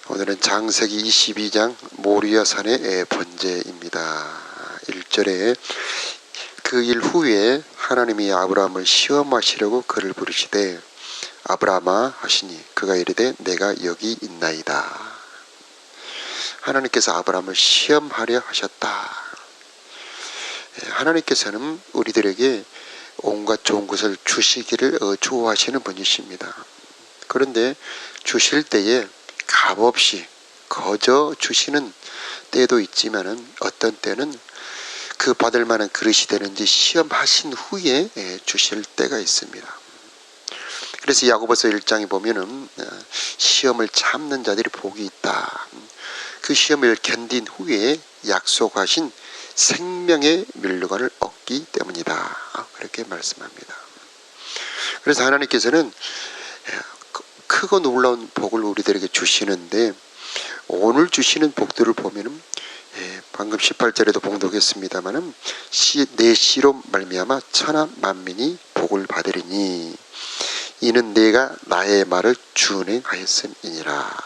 오늘은 창세기 22장 모리아산의 번제입니다. 1절에 그 일 후에 하나님이 아브라함을 시험하시려고 그를 부르시되 아브라함아 하시니 그가 이르되 내가 여기 있나이다. 하나님께서 아브라함을 시험하려 하셨다. 하나님께서는 우리들에게 온갖 좋은 것을 주시기를 좋아하시는 분이십니다. 그런데 주실 때에 값없이 거저 주시는 때도 있지만은 어떤 때는 그 받을 만한 그릇이 되는지 시험하신 후에 주실 때가 있습니다. 그래서 야고보서 1장에 보면은 시험을 참는 자들이 복이 있다. 그 시험을 견딘 후에 약속하신 생명의 면류관을 얻기 때문이다. 그렇게 말씀합니다. 그래서 하나님께서는 크고 놀라운 복을 우리들에게 주시는데 오늘 주시는 복들을 보면은 방금 18절에도 봉독했습니다마는 내 씨로 말미암아 천하 만민이 복을 받으리니 이는 내가 나의 말을 준행하였음이니라.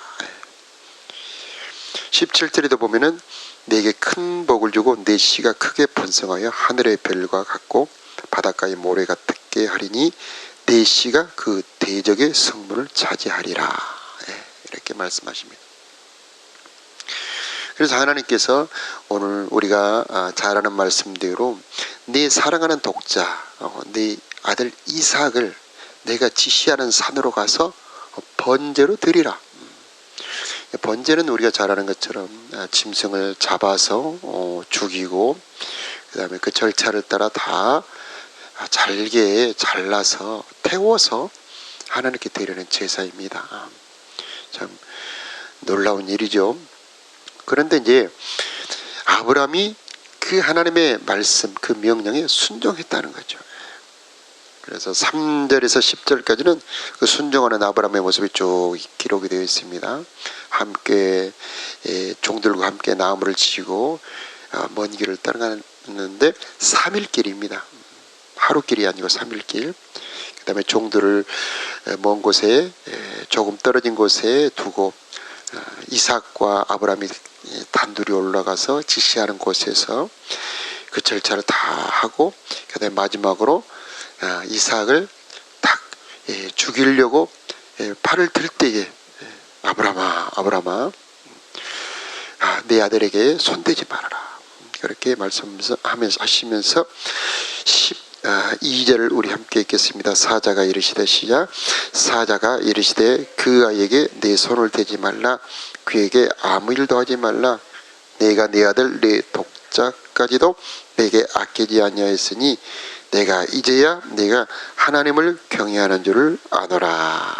17절에도 보면은 내게 큰 복을 주고 내 씨가 크게 번성하여 하늘의 별과 같고 바닷가의 모래가 특게 하리니 내 씨가 그 대적의 성문을 차지하리라. 이렇게 말씀하십니다. 그래서 하나님께서 오늘 우리가 잘 아는 말씀대로 내 사랑하는 독자, 내 아들 이삭을 내가 지시하는 산으로 가서 번제로 드리라. 번제는 우리가 잘 아는 것처럼 짐승을 잡아서 죽이고 그 다음에 그 절차를 따라 다 잘게 잘라서 태워서 하나님께 드리는 제사입니다. 참 놀라운 일이죠. 그런데 이제 아브라함이 그 하나님의 말씀, 그 명령에 순종했다는 거죠. 그래서 3절에서 10절까지는 그 순종하는 아브라함의 모습이 쭉 기록이 되어 있습니다. 함께 종들과 함께 나무를 지고 먼 길을 떠나갔는데 3일 길입니다. 하루 길이 아니고 3일 길. 그 다음에 종들을 먼 곳에 조금 떨어진 곳에 두고 이삭과 아브라함이 단둘이 올라가서 지시하는 곳에서 그 절차를 다 하고 그 다음에 마지막으로 이삭을 딱 죽이려고 팔을 들 때에 아브라함아 내 아들에게 손대지 말아라. 그렇게 말씀하시면서 2절을 우리 함께 읽겠습니다. 사자가 이르시되 시작. 사자가 이르시되 그 아이에게 내 손을 대지 말라. 그에게 아무 일도 하지 말라. 내가 내 아들 내 독자까지도 내게 아끼지 아니하였으니 내가 이제야 내가 하나님을 경외하는 줄을 아노라.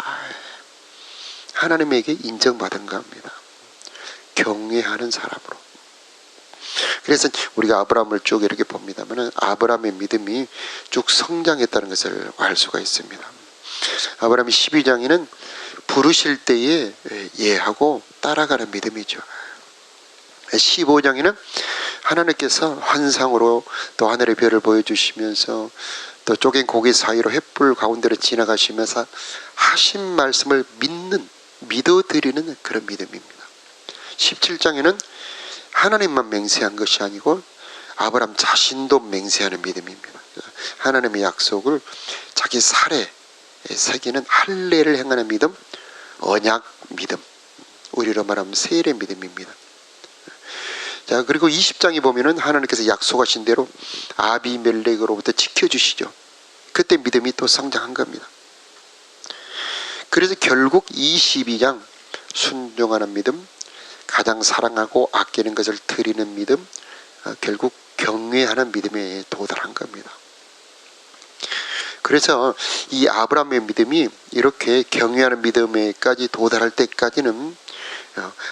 하나님에게 인정받은 겁니다. 경외하는 사람으로. 그래서 우리가 아브라함을 쭉 이렇게 봅니다만 아브라함의 믿음이 쭉 성장했다는 것을 알 수가 있습니다. 아브라함이 12장에는 부르실 때에 예하고 따라가는 믿음이죠. 15장에는 하나님께서 환상으로 또 하늘의 별을 보여주시면서 또 쪼갠 고기 사이로 횃불 가운데로 지나가시면서 하신 말씀을 믿어드리는 그런 믿음입니다. 17장에는 하나님만 맹세한 것이 아니고 아브라함 자신도 맹세하는 믿음입니다. 하나님의 약속을 자기 살에 새기는 할례를 행하는 믿음, 언약 믿음, 우리로 말하면 세례 믿음입니다. 자, 그리고 20장에 보면은 하나님께서 약속하신 대로 아비멜렉으로부터 지켜주시죠. 그때 믿음이 또 성장한 겁니다. 그래서 결국 22장 순종하는 믿음, 가장 사랑하고 아끼는 것을 드리는 믿음, 결국 경외하는 믿음에 도달한 겁니다. 그래서 이 아브라함의 믿음이 이렇게 경외하는 믿음에까지 도달할 때까지는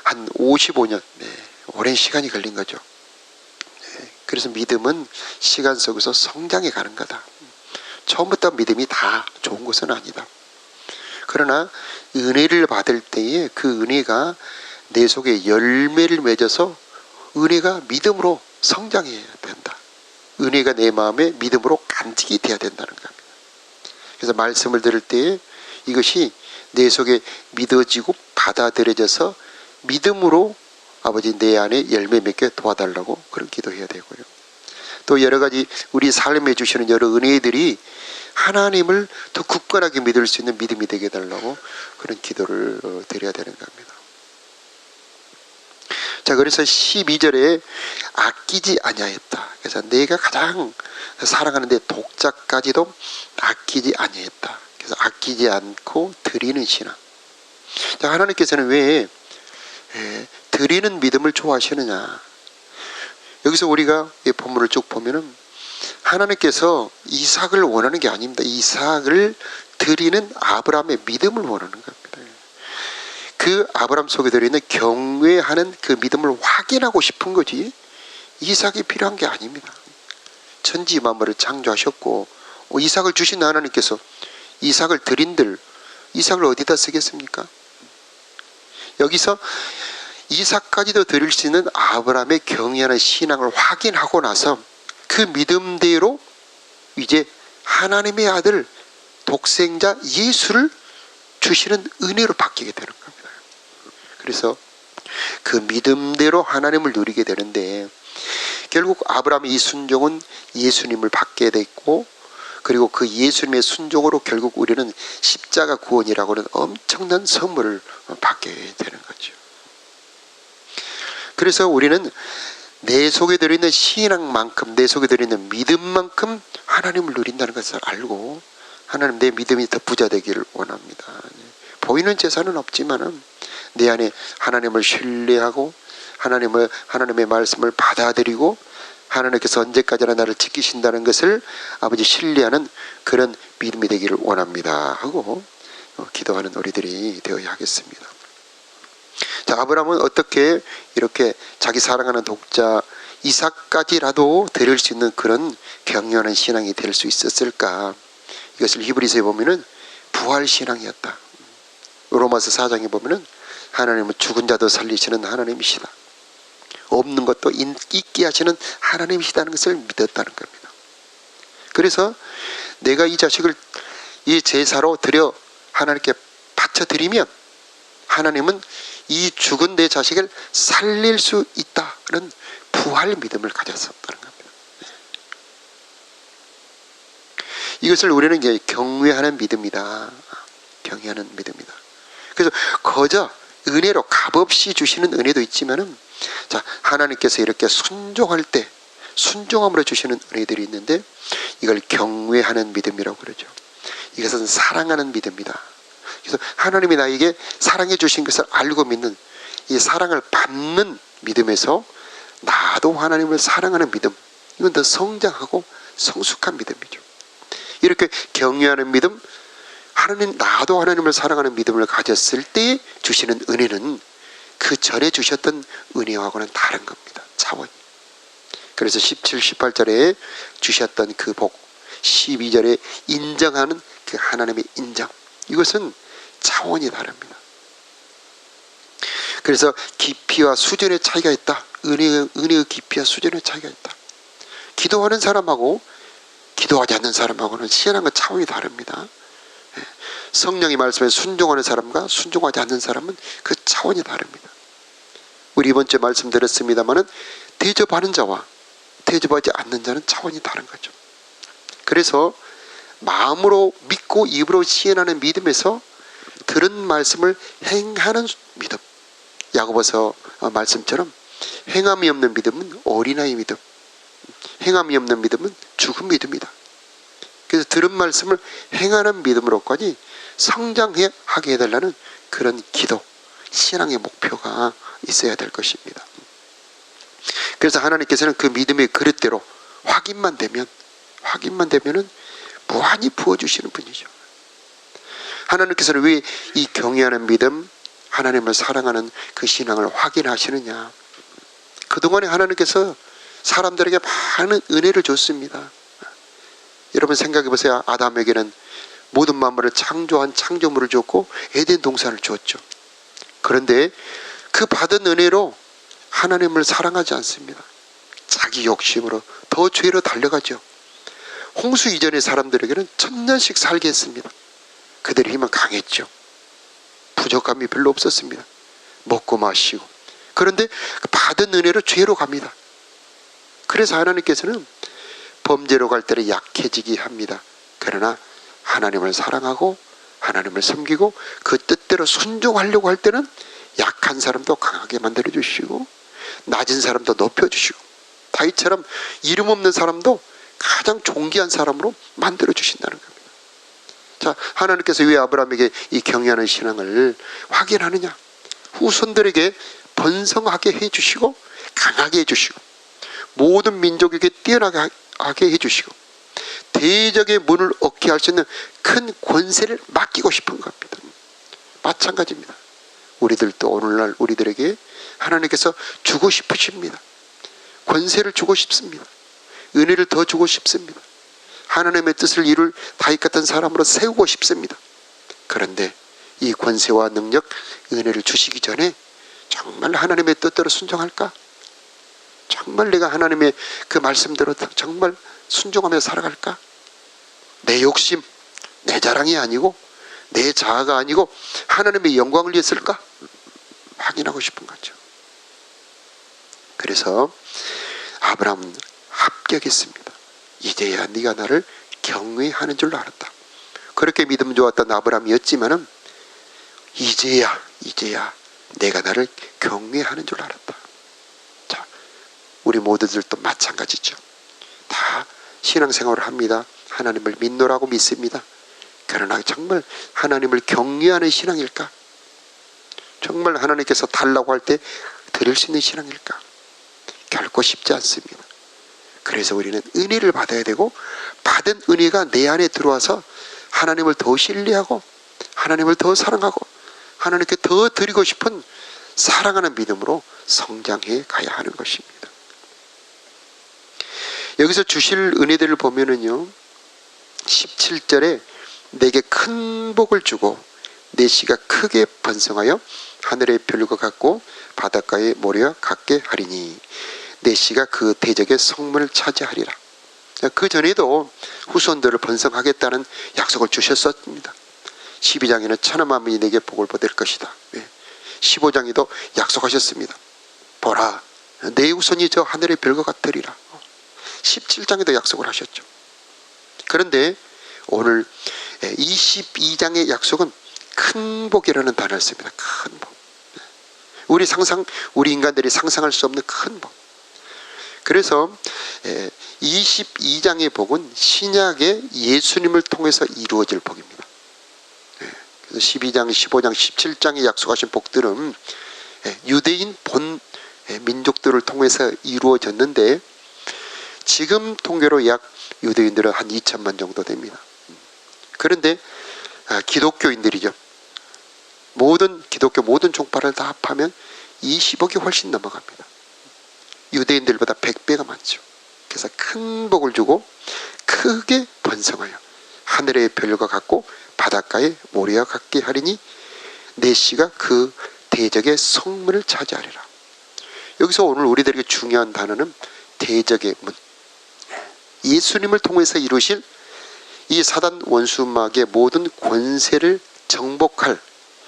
한 55년, 오랜 시간이 걸린 거죠. 그래서 믿음은 시간 속에서 성장해 가는 거다. 처음부터 믿음이 다 좋은 것은 아니다. 그러나 은혜를 받을 때에 그 은혜가 내 속에 열매를 맺어서 은혜가 믿음으로 성장해야 된다. 은혜가 내 마음에 믿음으로 간직이 돼야 된다는 겁니다. 그래서 말씀을 들을 때에 이것이 내 속에 믿어지고 받아들여져서 믿음으로 아버지 내 안에 열매 맺게 도와달라고 그런 기도해야 되고요. 또 여러 가지 우리 삶에 주시는 여러 은혜들이 하나님을 더 굳건하게 믿을 수 있는 믿음이 되게 해달라고 그런 기도를 드려야 되는 겁니다. 자, 그래서 12절에 아끼지 아니하였다. 그래서 내가 가장 사랑하는데 독자까지도 아끼지 아니하였다. 그래서 아끼지 않고 드리는 신앙. 자, 하나님께서는 왜 드리는 믿음을 좋아하시느냐. 여기서 우리가 이 본문을 쭉 보면은 하나님께서 이삭을 원하는 게 아닙니다. 이삭을 드리는 아브라함의 믿음을 원하는 겁니다. 그 아브라함 속에 들어있는 경외하는 그 믿음을 확인하고 싶은 거지 이삭이 필요한 게 아닙니다. 천지 만물을 창조하셨고 이삭을 주신 하나님께서 이삭을 드린들 이삭을 어디다 쓰겠습니까? 여기서 이삭까지도 드릴 수 있는 아브라함의 경외하는 신앙을 확인하고 나서 그 믿음대로 이제 하나님의 아들 독생자 예수를 주시는 은혜로 바뀌게 되는 겁니다. 그래서 그 믿음대로 하나님을 누리게 되는데 결국 아브라함의 이 순종은 예수님을 받게 됐고 그리고 그 예수님의 순종으로 결국 우리는 십자가 구원이라고 하는 엄청난 선물을 받게 되는 거죠. 그래서 우리는 내 속에 들어있는 신앙만큼 내 속에 들어있는 믿음만큼 하나님을 누린다는 것을 알고 하나님 내 믿음이 더 부자되기를 원합니다. 보이는 재산은 없지만은 내 안에 하나님을 신뢰하고 하나님의 말씀을 받아들이고 하나님께서 언제까지나 나를 지키신다는 것을 아버지 신뢰하는 그런 믿음이 되기를 원합니다 하고 기도하는 우리들이 되어야 하겠습니다. 자, 아브라함은 어떻게 이렇게 자기 사랑하는 독자 이삭까지라도 드릴 수 있는 그런 경륜한 신앙이 될 수 있었을까? 이것을 히브리서에 보면은 부활신앙이었다. 로마서 4장에 보면은 하나님은 죽은 자도 살리시는 하나님이시다. 없는 것도 있게 하시는 하나님이시다는 것을 믿었다는 겁니다. 그래서 내가 이 자식을 이 제사로 드려 하나님께 바쳐드리면 하나님은 이 죽은 내 자식을 살릴 수 있다는 부활 믿음을 가졌었다는 겁니다. 이것을 우리는 이제 경외하는 믿음이다. 경외하는 믿음이다. 그래서 거저 은혜로 값없이 주시는 은혜도 있지만은 자, 하나님께서 이렇게 순종할 때 순종함으로 주시는 은혜들이 있는데 이걸 경외하는 믿음이라고 그러죠. 이것은 사랑하는 믿음이다. 그래서 하나님이 나에게 사랑해 주신 것을 알고 믿는 이 사랑을 받는 믿음에서 나도 하나님을 사랑하는 믿음, 이건 더 성장하고 성숙한 믿음이죠. 이렇게 경외하는 믿음, 나도 하나님을 사랑하는 믿음을 가졌을 때 주시는 은혜는 그 전에 주셨던 은혜하고는 다른 겁니다. 차원이. 그래서 17, 18절에 주셨던 그 복, 12절에 인정하는 그 하나님의 인정, 이것은 차원이 다릅니다. 그래서 깊이와 수준의 차이가 있다. 은혜의 깊이와 수준의 차이가 있다. 기도하는 사람하고 기도하지 않는 사람하고는 신앙의 차원이 다릅니다. 성령의 말씀에 순종하는 사람과 순종하지 않는 사람은 그 차원이 다릅니다. 우리 이번 주에 말씀드렸습니다마는 대접하는 자와 대접하지 않는 자는 차원이 다른 거죠. 그래서 마음으로 믿고 입으로 시인하는 믿음에서 들은 말씀을 행하는 믿음, 야고보서 말씀처럼 행함이 없는 믿음은 어린아이 믿음, 행함이 없는 믿음은 죽은 믿음이다. 그래서 들은 말씀을 행하는 믿음으로까지 성장하게 해달라는 그런 기도, 신앙의 목표가 있어야 될 것입니다. 그래서 하나님께서는 그 믿음의 그릇대로 확인만 되면은 무한히 부어주시는 분이죠. 하나님께서는 왜 이 경외하는 믿음, 하나님을 사랑하는 그 신앙을 확인하시느냐. 그동안에 하나님께서 사람들에게 많은 은혜를 줬습니다. 여러분 생각해 보세요. 아담에게는 모든 만물을 창조한 창조물을 줬고 에덴 동산을 주었죠. 그런데 그 받은 은혜로 하나님을 사랑하지 않습니다. 자기 욕심으로 더 죄로 달려가죠. 홍수 이전의 사람들에게는 1000년씩 살게 했습니다. 그들의 힘은 강했죠. 부족함이 별로 없었습니다. 먹고 마시고. 그런데 받은 은혜로 죄로 갑니다. 그래서 하나님께서는 범죄로 갈 때는 약해지게 합니다. 그러나 하나님을 사랑하고 하나님을 섬기고 그 뜻대로 순종하려고 할 때는 약한 사람도 강하게 만들어 주시고 낮은 사람도 높여 주시고 다윗처럼 이름 없는 사람도 가장 존귀한 사람으로 만들어 주신다는 겁니다. 자, 하나님께서 왜 아브라함에게 이 경외하는 신앙을 확인하느냐? 후손들에게 번성하게 해주시고 강하게 해주시고 모든 민족에게 뛰어나게 하게 해주시고 대적의 문을 얻게 할 수 있는 큰 권세를 맡기고 싶은 겁니다. 마찬가지입니다. 우리들도 오늘날 우리들에게 하나님께서 주고 싶으십니다. 권세를 주고 싶습니다. 은혜를 더 주고 싶습니다. 하나님의 뜻을 이룰 다윗 같은 사람으로 세우고 싶습니다. 그런데 이 권세와 능력, 은혜를 주시기 전에 정말 하나님의 뜻대로 순종할까? 정말 내가 하나님의 그 말씀대로 정말 순종하며 살아갈까? 내 욕심, 내 자랑이 아니고 내 자아가 아니고 하나님의 영광을 위해서일까? 확인하고 싶은 거죠. 그래서 아브라함은 합격했습니다. 이제야 네가 나를 경외하는 줄 알았다. 그렇게 믿음 좋았던 아브라함이었지만은 이제야 내가 나를 경외하는 줄 알았다. 자, 우리 모두들도 마찬가지죠. 다 신앙생활을 합니다. 하나님을 믿노라고 믿습니다. 그러나 정말 하나님을 경외하는 신앙일까? 정말 하나님께서 달라고 할 때 드릴 수 있는 신앙일까? 결코 쉽지 않습니다. 그래서 우리는 은혜를 받아야 되고 받은 은혜가 내 안에 들어와서 하나님을 더 신뢰하고 하나님을 더 사랑하고 하나님께 더 드리고 싶은 사랑하는 믿음으로 성장해 가야 하는 것입니다. 여기서 주실 은혜들을 보면은요, 17절에 내게 큰 복을 주고 내 씨가 크게 번성하여 하늘의 별과 같고 바닷가의 모래와 같게 하리니 내 씨가 그 대적의 성문을 차지하리라. 그 전에도 후손들을 번성하겠다는 약속을 주셨습니다. 12장에는 천한 만민이 내게 복을 받을 것이다. 15장에도 약속하셨습니다. 보라, 내 후손이 저 하늘의 별과 같으리라. 17장에도 약속을 하셨죠. 그런데 오늘 22장의 약속은 큰 복이라는 단어를 씁니다. 큰 복. 우리 인간들이 상상할 수 없는 큰 복. 그래서 22장의 복은 신약의 예수님을 통해서 이루어질 복입니다. 그래서 12장, 15장, 17장에 약속하신 복들은 유대인 본 민족들을 통해서 이루어졌는데 지금 통계로 약 유대인들은 한 2천만 정도 됩니다. 그런데 기독교인들이죠. 기독교 모든 종파를 다 합하면 20억이 훨씬 넘어갑니다. 유대인들보다 100배가 많죠. 그래서 큰 복을 주고 크게 번성하여 하늘의 별과 같고 바닷가의 모래와 같게 하리니 내 씨가 그 대적의 성문을 차지하리라. 여기서 오늘 우리들에게 중요한 단어는 대적의 문. 예수님을 통해서 이루실 이 사단 원수막의 모든 권세를 정복할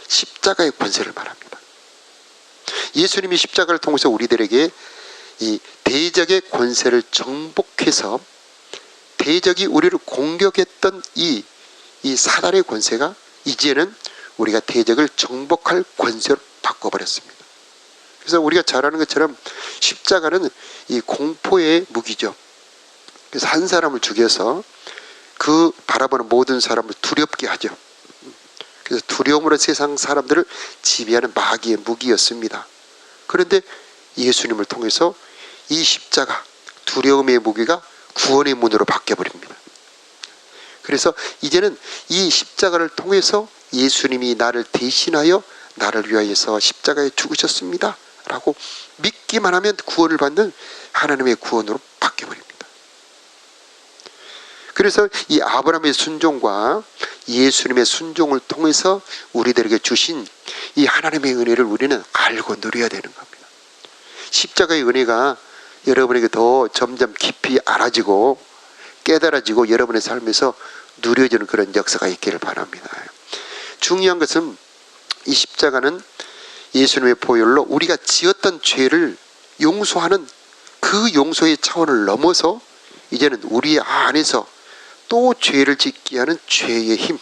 십자가의 권세를 말합니다. 예수님이 십자가를 통해서 우리들에게 이 대적의 권세를 정복해서 대적이 우리를 공격했던 이 사단의 권세가 이제는 우리가 대적을 정복할 권세로 바꿔버렸습니다. 그래서 우리가 잘 아는 것처럼 십자가는 이 공포의 무기죠. 그래서 한 사람을 죽여서 그 바라보는 모든 사람을 두렵게 하죠. 그래서 두려움으로 세상 사람들을 지배하는 마귀의 무기였습니다. 그런데 예수님을 통해서 이 십자가, 두려움의 무기가 구원의 문으로 바뀌어버립니다. 그래서 이제는 이 십자가를 통해서 예수님이 나를 대신하여 나를 위하여서 십자가에 죽으셨습니다 라고 믿기만 하면 구원을 받는 하나님의 구원으로 바뀌어버립니다. 그래서 이 아브라함의 순종과 예수님의 순종을 통해서 우리들에게 주신 이 하나님의 은혜를 우리는 알고 누려야 되는 겁니다. 십자가의 은혜가 여러분에게 더 점점 깊이 알아지고 깨달아지고 여러분의 삶에서 누려지는 그런 역사가 있기를 바랍니다. 중요한 것은 이 십자가는 예수님의 보혈로 우리가 지었던 죄를 용서하는 그 용서의 차원을 넘어서 이제는 우리 안에서 또 죄를 짓게 하는 죄의 힘,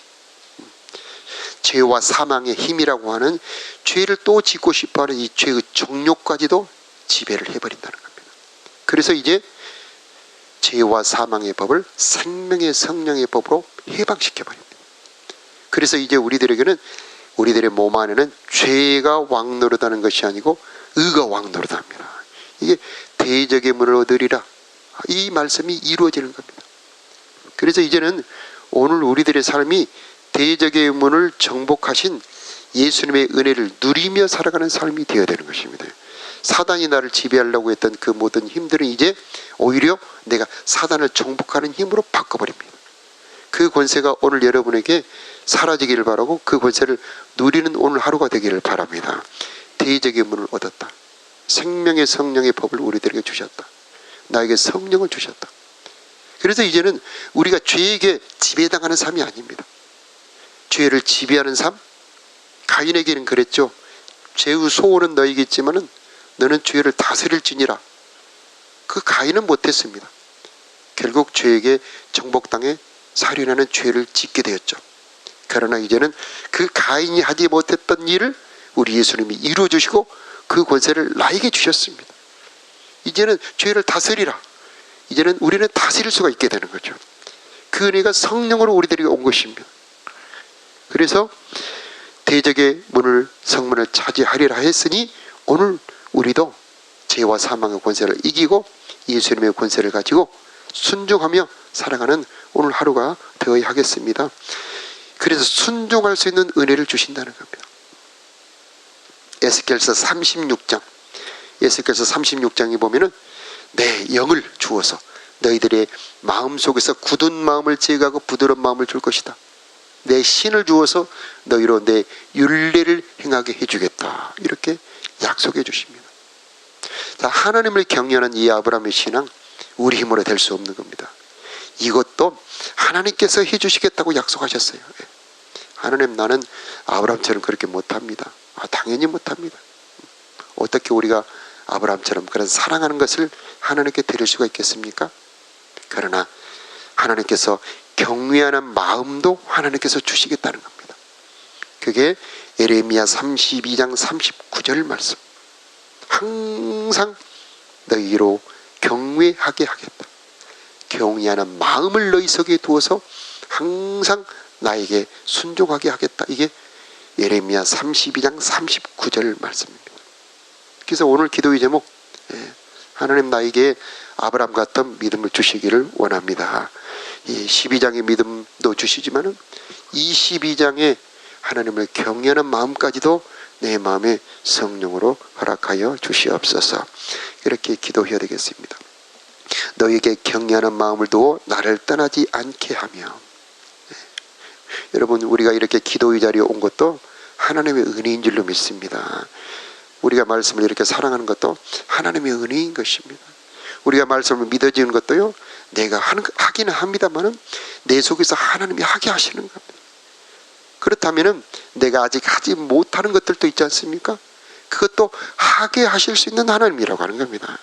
죄와 사망의 힘이라고 하는 죄를 또 짓고 싶어하는 이 죄의 정욕까지도 지배를 해버린다는 겁니다. 그래서 이제 죄와 사망의 법을 생명의 성령의 법으로 해방시켜버립니다. 그래서 이제 우리들에게는 우리들의 몸 안에는 죄가 왕노릇하는 것이 아니고 의가 왕노릇합니다. 이게 대적의 문을 얻으리라, 이 말씀이 이루어지는 겁니다. 그래서 이제는 오늘 우리들의 삶이 대적의 문을 정복하신 예수님의 은혜를 누리며 살아가는 삶이 되어야 되는 것입니다. 사단이 나를 지배하려고 했던 그 모든 힘들은 이제 오히려 내가 사단을 정복하는 힘으로 바꿔버립니다. 그 권세가 오늘 여러분에게 사라지기를 바라고 그 권세를 누리는 오늘 하루가 되기를 바랍니다. 대적의 문을 얻었다. 생명의 성령의 법을 우리들에게 주셨다. 나에게 성령을 주셨다. 그래서 이제는 우리가 죄에게 지배당하는 삶이 아닙니다. 죄를 지배하는 삶? 가인에게는 그랬죠. 죄의 소원은 너에게 있지만은 너는 죄를 다스릴지니라. 그 가인은 못했습니다. 결국 죄에게 정복당해 살인하는 죄를 짓게 되었죠. 그러나 이제는 그 가인이 하지 못했던 일을 우리 예수님이 이루어주시고 그 권세를 나에게 주셨습니다. 이제는 죄를 다스리라. 이제는 우리는 다스릴 수가 있게 되는 거죠. 그 은혜가 성령으로 우리들에게 온 것입니다. 그래서 대적의 문을, 성문을 차지하리라 했으니 오늘 우리도 죄와 사망의 권세를 이기고 예수님의 권세를 가지고 순종하며 살아가는 오늘 하루가 되어야 하겠습니다. 그래서 순종할 수 있는 은혜를 주신다는 겁니다. 에스겔서 36장, 에스겔서 36장에 보면은 내 영을 주어서 너희들의 마음속에서 굳은 마음을 제거하고 부드러운 마음을 줄 것이다. 내 신을 주어서 너희로 내 율례를 행하게 해주겠다. 이렇게 약속해 주십니다. 자, 하나님을 경외하는 이 아브라함의 신앙, 우리 힘으로 될 수 없는 겁니다. 이것도 하나님께서 해주시겠다고 약속하셨어요. 하나님, 나는 아브라함처럼 그렇게 못합니다. 당연히 못합니다. 어떻게 우리가 아브라함처럼 그런 사랑하는 것을 하나님께 드릴 수가 있겠습니까? 그러나 하나님께서 경외하는 마음도 하나님께서 주시겠다는 겁니다. 그게 예레미야 32장 39절 말씀. 항상 너희로 경외하게 하겠다. 경외하는 마음을 너희 속에 두어서 항상 나에게 순종하게 하겠다. 이게 예레미야 32장 39절 말씀입니다. 그래서 오늘 기도의 제목, 하나님 나에게 아브라함 같은 믿음을 주시기를 원합니다. 이 12장의 믿음도 주시지만은 이 12장에 하나님을 경외하는 마음까지도 내 마음에 성령으로 허락하여 주시옵소서. 이렇게 기도해야 되겠습니다. 너에게 경외하는 마음을 두어 나를 떠나지 않게 하며. 여러분, 우리가 이렇게 기도의 자리에 온 것도 하나님의 은혜인 줄로 믿습니다. 우리가 말씀을 이렇게 사랑하는 것도 하나님의 은혜인 것입니다. 우리가 말씀을 믿어지는 것도요, 내가 하기는 합니다만은 내 속에서 하나님이 하게 하시는 겁니다. 그렇다면은 내가 아직 하지 못하는 것들도 있지 않습니까? 그것도 하게 하실 수 있는 하나님이라고 하는 겁니다.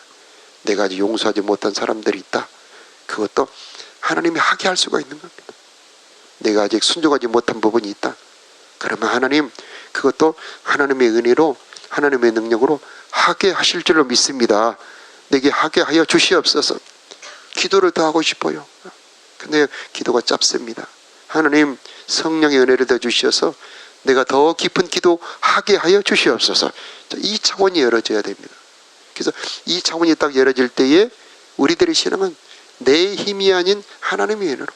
내가 아직 용서하지 못한 사람들이 있다. 그것도 하나님이 하게 할 수가 있는 겁니다. 내가 아직 순종하지 못한 부분이 있다. 그러면 하나님, 그것도 하나님의 은혜로, 하나님의 능력으로 하게 하실 줄로 믿습니다. 내게 하게 하여 주시옵소서. 기도를 더 하고 싶어요. 근데 기도가 짧습니다. 하나님, 성령의 은혜를 더 주셔서 내가 더 깊은 기도 하게 하여 주시옵소서. 이 차원이 열어져야 됩니다. 그래서 이 차원이 딱 열어질 때에 우리들의 신앙은 내 힘이 아닌 하나님의 은혜로,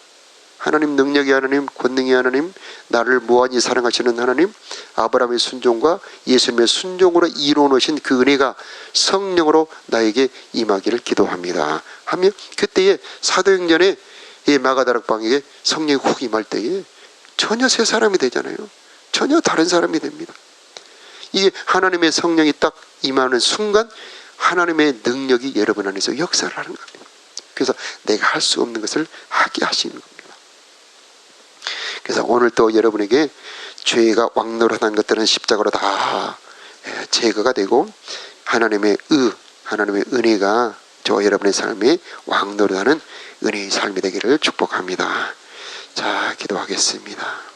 하나님 능력의 하나님, 권능의 하나님, 나를 무한히 사랑하시는 하나님, 아브라함의 순종과 예수님의 순종으로 이루어놓으신 그 은혜가 성령으로 나에게 임하기를 기도합니다. 하며 그때에 사도행전에 이 마가다락방에게 성령이 훅 임할 때에 전혀 새 사람이 되잖아요. 전혀 다른 사람이 됩니다. 이게 하나님의 성령이 딱 임하는 순간 하나님의 능력이 여러분 안에서 역사를 하는 겁니다. 그래서 내가 할 수 없는 것을 하게 하시는 겁니다. 그래서 오늘 또 여러분에게 죄가 왕노릇한 것들은 십자가로 다 제거가 되고 하나님의 하나님의 은혜가 저와 여러분의 삶에 왕노릇하는 은혜의 삶이 되기를 축복합니다. 자, 기도하겠습니다.